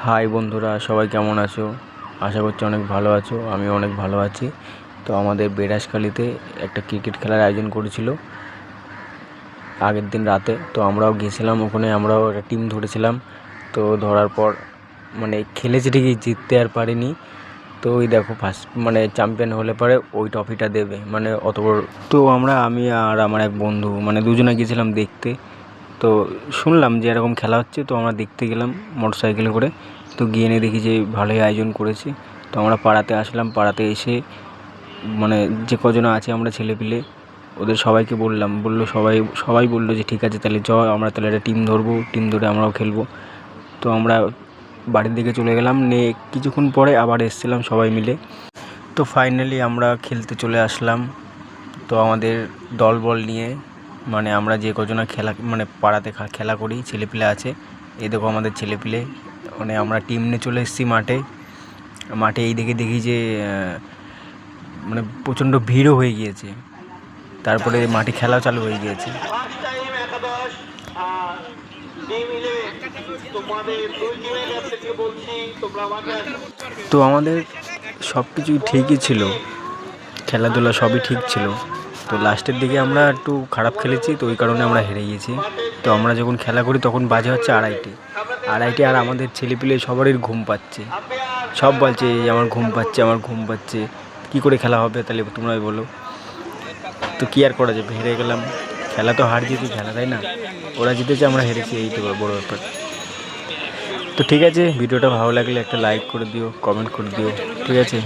High বন্ধুরা, সবাই কেমন আছো? আশা করছি অনেক ভালো আছো। আমি অনেক ভালো আছি। তো আমাদের বেড়াসখালিতে একটা ক্রিকেট খেলার আয়োজন করেছিল আগের দিন রাতে। তো আমরাও গিয়েছিলাম ওখানে, আমরাও একটা টিম ধরেছিলাম। তো ধরার পর খেলেছি ঠিকই, জিততে আর পারিনি। তো ওই দেখো ফার্স্ট চ্যাম্পিয়ন হলে পরে ওই ট্রফিটা দেবে, অত বড়। তো আমি আর আমার এক বন্ধু দুজনে গিয়েছিলাম দেখতে। তো শুনলাম যে এরকম খেলা হচ্ছে, তো আমরা দেখতে গেলাম মোটর সাইকেলে করে। তো গিয়ে নিয়ে দেখি যে ভালোই আয়োজন করেছে। তো আমরা পাড়াতে আসলাম, পাড়াতে এসে যে কজন আছে আমরা ছেলেপিলে ওদের সবাইকে বললো সবাই বললো যে ঠিক আছে তাহলে আমরা তাহলে একটা টিম ধরবো, টিম ধরে আমরাও খেলবো। তো আমরা বাড়ির দিকে চলে গেলাম, নিয়ে কিছুক্ষণ পরে আবার এসেছিলাম সবাই মিলে। তো ফাইনালি আমরা খেলতে চলে আসলাম। তো আমাদের দল নিয়ে আমরা যে কজনা খেলা পাড়াতে খেলা করি ছেলেপিলে আছে, এই দেখো আমাদের ছেলেপিলে আমরা টিম নিয়ে চলে এসেছি মাঠে। এই দেখি যে প্রচণ্ড ভিড়ও হয়ে গিয়েছে। তারপরে মাঠে খেলাও চালু হয়ে গিয়েছে। তো আমাদের সব কিছুই ঠিকই ছিল, খেলাধুলা সবই ঠিক ছিল। তো লাস্টের দিকে আমরা একটু খারাপ খেলেছি, তো ওই কারণে আমরা হেরে গেছি। তো আমরা যখন খেলা করি তখন বাজে হচ্ছে আড়াইটে, আর আমাদের ছেলেপিলে সবারই ঘুম পাচ্ছে। সব বলছে আমার ঘুম পাচ্ছে, কী করে খেলা হবে তাহলে তোমরাই বলো। তো কী আর করা যাবে, হেরে গেলাম। খেলা তো হার জিতে খেলা, তাই না? ওরা জিতেছে, আমরা হেরেছি, এই তো বড় ব্যাপার। তো ঠিক আছে, ভিডিওটা ভালো লাগলে একটা লাইক করে দিও, কমেন্ট করে দিও, ঠিক আছে?